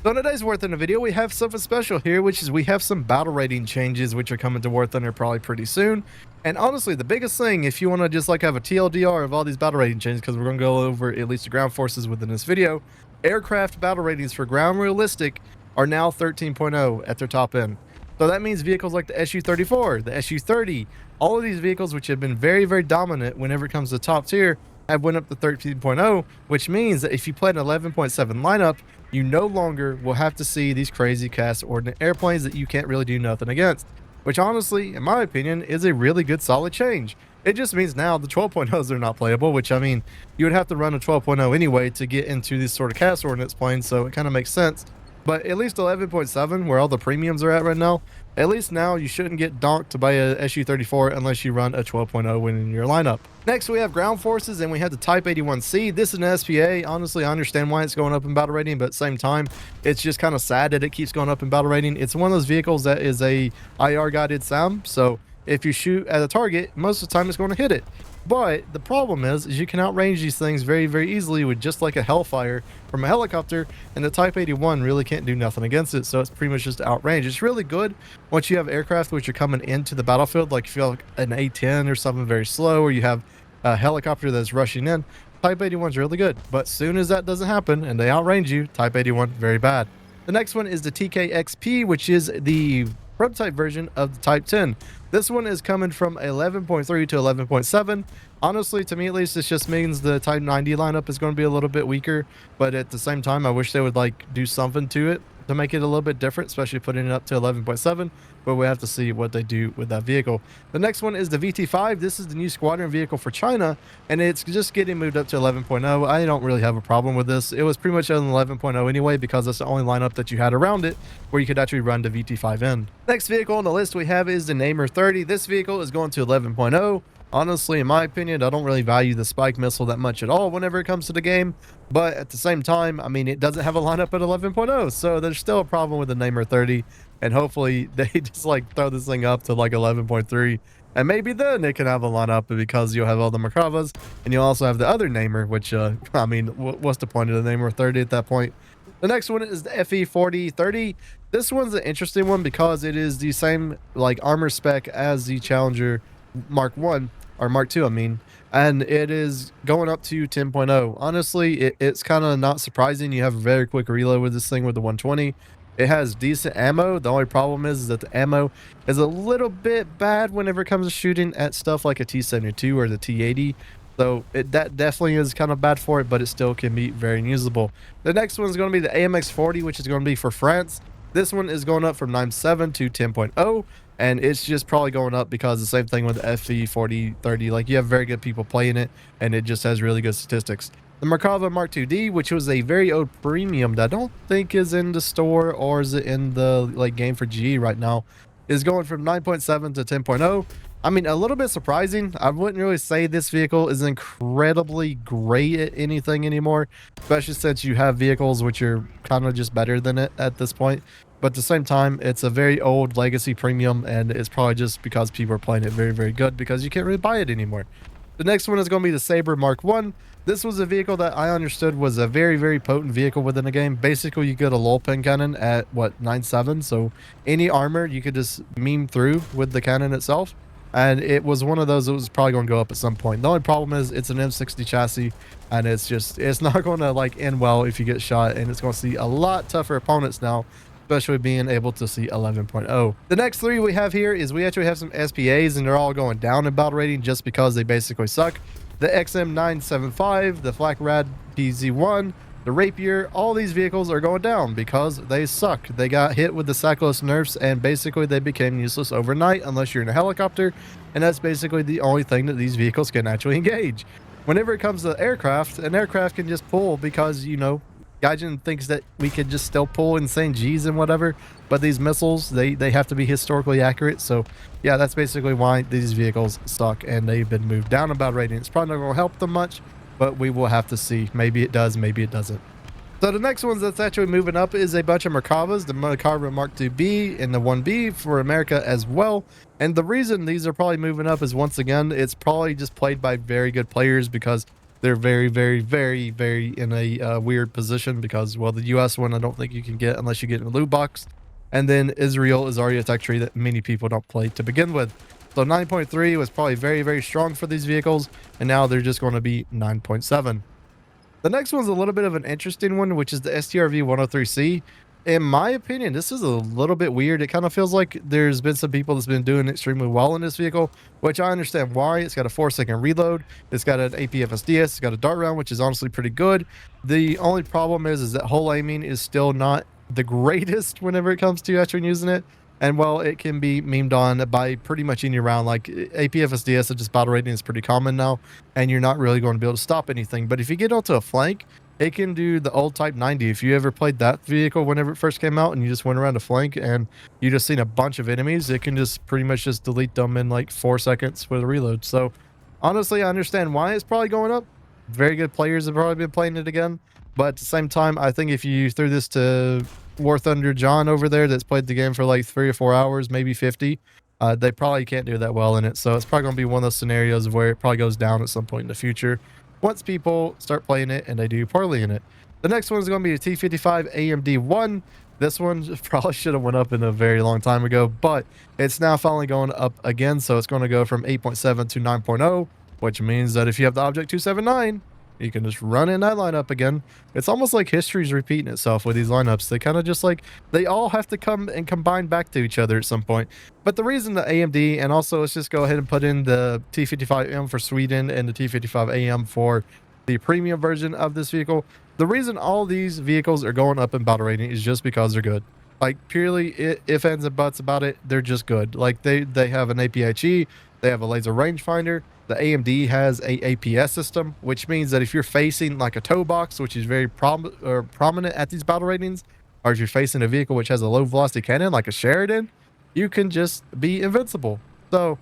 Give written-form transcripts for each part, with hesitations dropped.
So in today's War Thunder video, we have something special here, which is we have some battle rating changes, which are coming to War Thunder probably pretty soon. And honestly, the biggest thing, if you want to just like have a TLDR of all these battle rating changes, because we're going to go over at least the ground forces within this video, aircraft battle ratings for ground realistic are now 13.0 at their top end. So that means vehicles like the Su-34, the Su-30, all of these vehicles, which have been very, very dominant whenever it comes to top tier, have went up to 13.0, which means that if you play an 11.7 lineup, you no longer will have to see these crazy cast ordnance airplanes that you can't really do nothing against, which honestly, in my opinion, is a really good solid change. It just means now the 12.0s are not playable, which I mean, you would have to run a 12.0 anyway to get into these sort of cast ordnance planes, so it kind of makes sense. But at least 11.7, where all the premiums are at right now, at least now you shouldn't get donked to buy a Su-34 unless you run a 12.0 in your lineup. Next, we have ground forces, and we have the Type 81C. This is an SPA. Honestly, I understand why it's going up in battle rating, but at the same time, it's just kind of sad that it keeps going up in battle rating. It's one of those vehicles that is a IR guided SAM, so if you shoot at a target, most of the time it's going to hit it. But the problem is you can outrange these things very, very easily with just like a Hellfire from a helicopter, and the Type 81 really can't do nothing against it, so it's pretty much just outrange. It's really good once you have aircraft which are coming into the battlefield, like if you have like an A-10 or something very slow, or you have a helicopter that's rushing in. Type 81 is really good, but soon as that doesn't happen and they outrange you, Type 81 very bad. The next one is the TKXP, which is the prototype version of the Type 10. This one is coming from 11.3 to 11.7. Honestly, to me at least, this just means the Type 90 lineup is going to be a little bit weaker, but at the same time, I wish they would like do something to it to make it a little bit different, especially putting it up to 11.7, but we have to see what they do with that vehicle. The next one is the VT5. This is the new squadron vehicle for China, and it's just getting moved up to 11.0. I don't really have a problem with this. It was pretty much an 11.0 anyway, because that's the only lineup that you had around it where you could actually run the VT5 in. Next vehicle on the list we have is the Namer 30. This vehicle is going to 11.0. Honestly, in my opinion, I don't really value the spike missile that much at all whenever it comes to the game. But at the same time, I mean, it doesn't have a lineup at 11.0. So there's still a problem with the Namer 30. And hopefully they just like throw this thing up to like 11.3. And maybe then it can have a lineup, because you'll have all the Makravas. And you'll also have the other Namer, which, I mean, what's the point of the Namer 30 at that point? The next one is the FE4030. This one's an interesting one because it is the same like armor spec as the Challenger Mark 1. Or Mark 2, I mean, and it is going up to 10.0. Honestly, it's kind of not surprising. You have a very quick reload with this thing with the 120. It has decent ammo. The only problem is that the ammo is a little bit bad whenever it comes to shooting at stuff like a T-72 or the T-80. So that definitely is kind of bad for it, but it still can be very usable. The next one is going to be the AMX-40, which is going to be for France. This one is going up from 9.7 to 10.0. And it's just probably going up because the same thing with the FE4030. Like, you have very good people playing it, and it just has really good statistics. The Merkava Mark 2D, which was a very old premium that I don't think is in the store, or is it in the like game for GE right now, is going from 9.7 to 10.0. I mean, a little bit surprising. I wouldn't really say this vehicle is incredibly great at anything anymore, especially since you have vehicles which are kind of just better than it at this point. But at the same time, it's a very old legacy premium, and it's probably just because people are playing it very, very good, because you can't really buy it anymore. The next one is going to be the Sabre Mark 1. This was a vehicle that I understood was a very, very potent vehicle within the game. Basically, you get a lull pin cannon at, what, 9.7? So any armor you could just meme through with the cannon itself. And it was one of those that was probably going to go up at some point. The only problem is it's an M60 chassis, and it's not going to like end well if you get shot, and it's going to see a lot tougher opponents now, especially being able to see 11.0. The next three we have here is we actually have some SPAs, and they're all going down in battle rating just because they basically suck. The XM975, the Flak Rad PZ1, the Rapier, all these vehicles are going down because they suck. They got hit with the cyclist nerfs, and basically they became useless overnight unless you're in a helicopter, and that's basically the only thing that these vehicles can actually engage. Whenever it comes to aircraft, an aircraft can just pull because, you know, Gaijin thinks that we could just still pull insane G's and whatever, but these missiles, they have to be historically accurate. So yeah, that's basically why these vehicles suck, and they've been moved down in battle rating. It's probably not going to help them much, but we will have to see. Maybe it does, maybe it doesn't. So the next ones that's actually moving up is a bunch of Merkavas, the Merkava Mark 2B and the 1B for America as well. And the reason these are probably moving up is, once again, it's probably just played by very good players, because they're very, very, very, very in a weird position because, well, the US one I don't think you can get unless you get in a loot box. And then Israel is already a tech tree that many people don't play to begin with. So 9.3 was probably very, very strong for these vehicles, and now they're just going to be 9.7. The next one's a little bit of an interesting one, which is the STRV 103C. In my opinion, this is a little bit weird. It kind of feels like there's been some people that's been doing extremely well in this vehicle, which I understand why. It's got a 4-second reload. It's got an APFSDS. It's got a dart round, which is honestly pretty good. The only problem is that hull aiming is still not the greatest whenever it comes to actually using it. And well, it can be memed on by pretty much any round. Like APFSDS, just battle rating is pretty common now, and you're not really going to be able to stop anything. But if you get onto a flank, it can do the old Type 90. If you ever played that vehicle whenever it first came out and you just went around a flank and you just seen a bunch of enemies, it can just pretty much just delete them in like 4 seconds with a reload. So honestly, I understand why it's probably going up. Very good players have probably been playing it again. But at the same time, I think if you threw this to War Thunder John over there that's played the game for like 3 or 4 hours, maybe 50, they probably can't do that well in it. So it's probably going to be one of those scenarios where it probably goes down at some point in the future once people start playing it and they do poorly in it. The next one is going to be the T55 AMD1. This one probably should have went up in a very long time ago, but it's now finally going up again. So it's going to go from 8.7 to 9.0, which means that if you have the Object 279, you can just run in that lineup again. It's almost like history's repeating itself with these lineups. They kind of just like, they all have to come and combine back to each other at some point. But the reason the AMD, and also let's just go ahead and put in the T55M for Sweden and the T55AM for the premium version of this vehicle. The reason all these vehicles are going up in battle rating is just because they're good. Like purely if ands and buts about it, they're just good. Like they have an APHE, they have a laser rangefinder. The AMD has a APS system, which means that if you're facing like a toe box, which is very prominent at these battle ratings, or if you're facing a vehicle which has a low velocity cannon like a Sheridan, you can just be invincible. So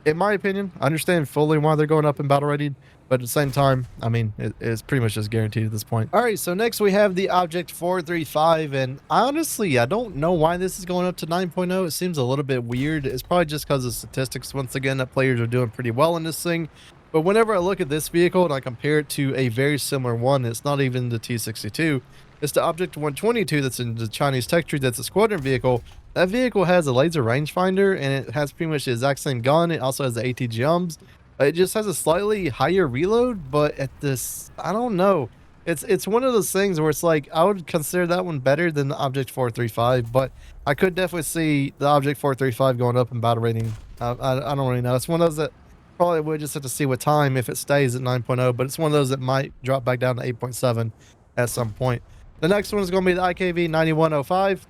in my opinion, I understand fully why they're going up in battle rating, but at the same time, I mean, it's pretty much just guaranteed at this point. All right, so next we have the Object 435, and honestly, I don't know why this is going up to 9.0. It seems a little bit weird. It's probably just because of statistics, once again, that players are doing pretty well in this thing. But whenever I look at this vehicle and I compare it to a very similar one, it's not even the T62, it's the Object 122 that's in the Chinese tech tree that's a squadron vehicle. That vehicle has a laser rangefinder, and it has pretty much the exact same gun. It also has the ATGMs. It just has a slightly higher reload, but at this, I don't know. It's one of those things where it's like, I would consider that one better than the Object 435, but I could definitely see the Object 435 going up in battle rating. I don't really know. It's one of those that probably would just have to see with time if it stays at 9.0, but it's one of those that might drop back down to 8.7 at some point. The next one is going to be the IKV 9105.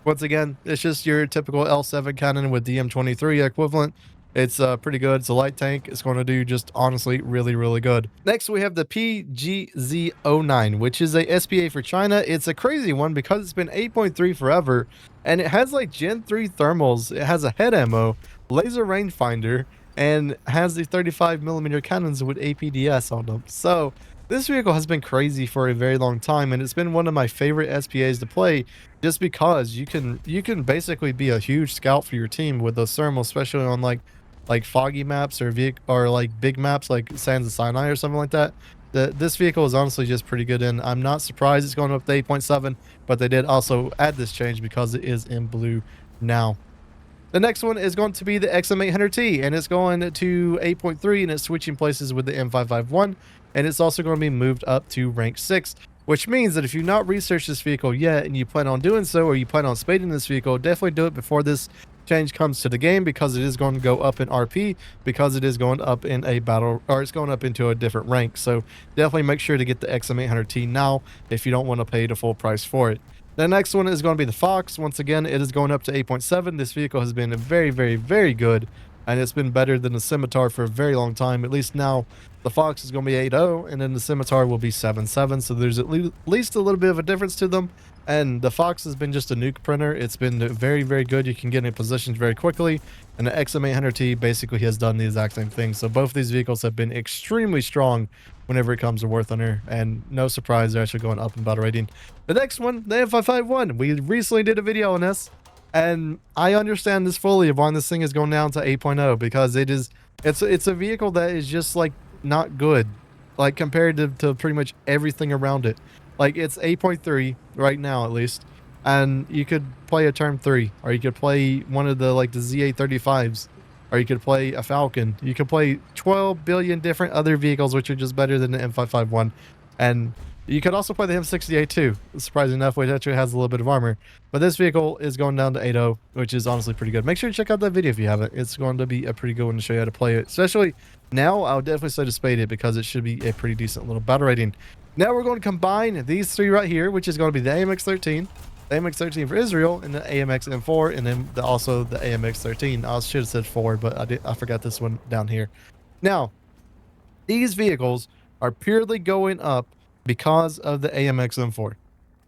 Once again, it's just your typical L7 cannon with DM23 equivalent. It's pretty good. It's a light tank. It's going to do just honestly really, really good. Next, we have the PGZ09, which is a SPA for China. It's a crazy one because it's been 8.3 forever, and it has like Gen 3 thermals. It has a head ammo, laser rangefinder, and has the 35mm cannons with APDS on them. So this vehicle has been crazy for a very long time, and it's been one of my favorite SPAs to play just because you can basically be a huge scout for your team with those thermals, especially on like foggy maps or like big maps like Sands of Sinai or something like that. This vehicle is honestly just pretty good, and I'm not surprised it's going up to 8.7, but they did also add this change because it is in blue now. The next one is going to be the XM800T, and it's going to 8.3, and it's switching places with the M551, and it's also going to be moved up to rank 6, which means that if you've not researched this vehicle yet and you plan on doing so, or you plan on spading this vehicle, definitely do it before this change comes to the game, because it is going to go up in RP, because it is going up in a battle, or it's going up into a different rank. So definitely make sure to get the XM800T now if you don't want to pay the full price for it. The next one is going to be the Fox. Once again, it is going up to 8.7. This vehicle has been very, very, very good, and it's been better than the Scimitar for a very long time. At least now the Fox is going to be 8.0, and then the Scimitar will be 7.7. So there's at least a little bit of a difference to them. And the Fox has been just a nuke printer. It's been very, very good. You can get in positions very quickly. And the XM800T basically has done the exact same thing. So both of these vehicles have been extremely strong whenever it comes to War Thunder. And no surprise, they're actually going up in battle rating. The next one, the M551. We recently did a video on this, and I understand this fully of why this thing is going down to 8.0, because it's a vehicle that is just like not good. like compared to pretty much everything around it. Like it's 8.3 right now at least, and you could play a Term 3, or you could play one of the like the ZA35s, or you could play a Falcon. You could play 12 billion different other vehicles, which are just better than the M551, and you could also play the M68 too. Surprisingly enough, which actually has a little bit of armor. But this vehicle is going down to 8.0, which is honestly pretty good. Make sure to check out that video if you haven't. It's going to be a pretty good one to show you how to play it. Especially now, I would definitely say to spade it because it should be a pretty decent little battle rating. Now we're going to combine these three right here, which is going to be the AMX-13, the AMX-13 for Israel, and the AMX M4, and then also the AMX-13. I should have said 4, but I forgot this one down here. Now, these vehicles are purely going up because of the AMX M4.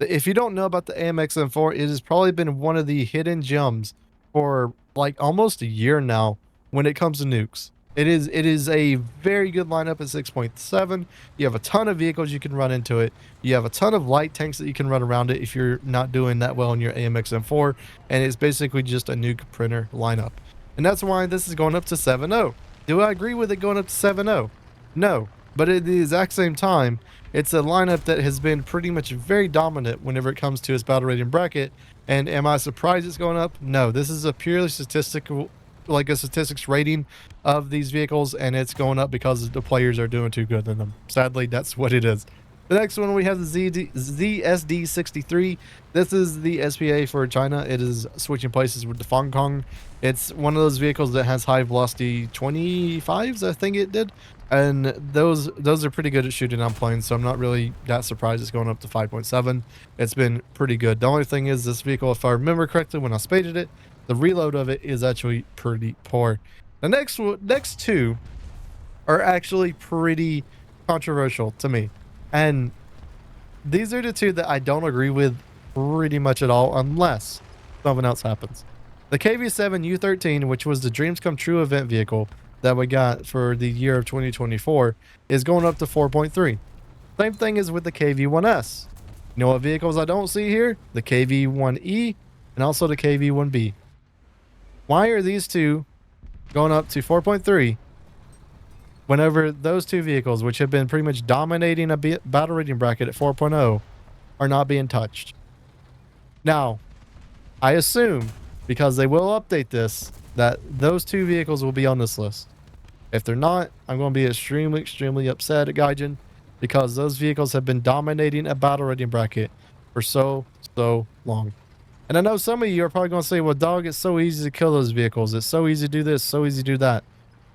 If you don't know about the AMX M4, it has probably been one of the hidden gems for like almost a year now when it comes to nukes. It is a very good lineup at 6.7. You have a ton of vehicles you can run into it. You have a ton of light tanks that you can run around it if you're not doing that well in your AMX M4, and it's basically just a nuke printer lineup. And that's why this is going up to 7.0. Do I agree with it going up to 7.0? No. But at the exact same time, it's a lineup that has been pretty much very dominant whenever it comes to its battle rating bracket. And am I surprised it's going up? No, this is a purely statistical, like a statistics rating of these vehicles, and it's going up because the players are doing too good in them. Sadly, that's what it is. The next one, we have the ZSD63. This is the SPA for China. It is switching places with the Fong Kong. It's one of those vehicles that has high velocity 25s, I think it did. And those are pretty good at shooting on planes, so I'm not really that surprised it's going up to 5.7. It's been pretty good. The only thing is this vehicle, if I remember correctly when I spaded it, the reload of it is actually pretty poor. The next two are actually pretty controversial to me. And these are the two that I don't agree with pretty much at all unless something else happens. The KV7 U13, which was the Dreams Come True event vehicle that we got for the year of 2024, is going up to 4.3. Same thing is with the KV1S. You know what vehicles I don't see here? The KV1E and also the KV1B. Why are these two going up to 4.3 whenever those two vehicles, which have been pretty much dominating a battle rating bracket at 4.0, are not being touched? Now, I assume, because they will update this, that those two vehicles will be on this list. If they're not, I'm going to be extremely, extremely upset at Gaijin, because those vehicles have been dominating a battle rating bracket for so long. And I know some of you are probably going to say, well, dog, it's so easy to kill those vehicles. It's so easy to do this, so easy to do that.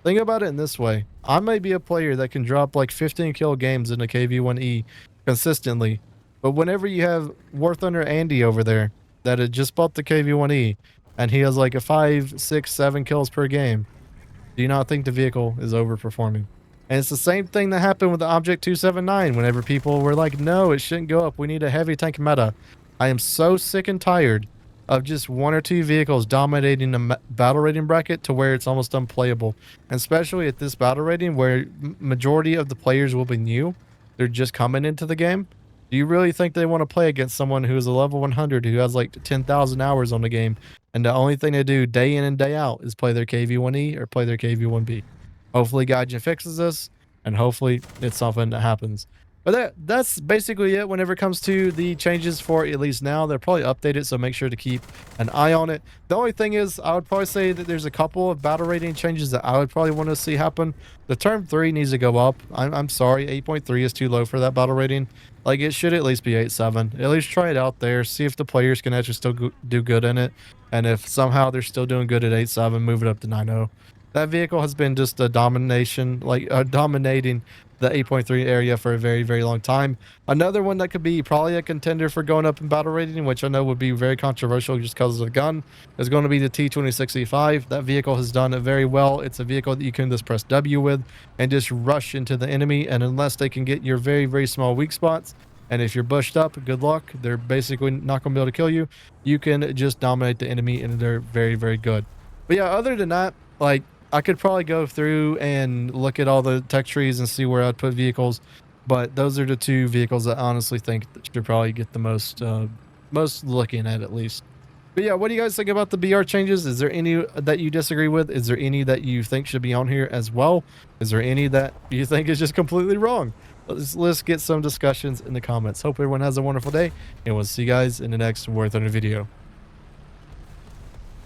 Think about it in this way. I may be a player that can drop like 15 kill games in a KV1E consistently, but whenever you have War Thunder Andy over there that had just bought the KV1E, and he has like a 5, 6, 7 kills per game, do you not think the vehicle is overperforming? And it's the same thing that happened with the Object 279 whenever people were like, no, it shouldn't go up. We need a heavy tank meta. I am so sick and tired of just one or two vehicles dominating the battle rating bracket to where it's almost unplayable. And especially at this battle rating where majority of the players will be new. They're just coming into the game. Do you really think they want to play against someone who is a level 100 who has like 10,000 hours on the game, and the only thing they do day in and day out is play their KV1E or play their KV1B? Hopefully Gaijin fixes this, and hopefully it's something that happens. But that's basically it whenever it comes to the changes for at least now. They'll probably update it, so make sure to keep an eye on it. The only thing is, I would probably say that there's a couple of battle rating changes that I would probably want to see happen. The Term 3 needs to go up. I'm sorry, 8.3 is too low for that battle rating. Like, it should at least be 8.7. At least try it out there. See if the players can actually still do good in it. And if somehow they're still doing good at 8.7, move it up to 9.0. That vehicle has been just a domination, like dominating the 8.3 area for a very, very long time. Another one that could be probably a contender for going up in battle rating, which I know would be very controversial just because of the gun, is going to be the T26E5. That vehicle has done it very well. It's a vehicle that you can just press W with and just rush into the enemy, and unless they can get your very, very small weak spots, and if you're bushed up, good luck. They're basically not going to be able to kill you. You can just dominate the enemy, and they're very, very good. But yeah, other than that, like, I could probably go through and look at all the tech trees and see where I'd put vehicles, but those are the two vehicles that I honestly think that should probably get the most looking at least. But yeah, what do you guys think about the BR changes? Is there any that you disagree with? Is there any that you think should be on here as well? Is there any that you think is just completely wrong? Let's get some discussions in the comments. Hope everyone has a wonderful day, and we'll see you guys in the next War Thunder video.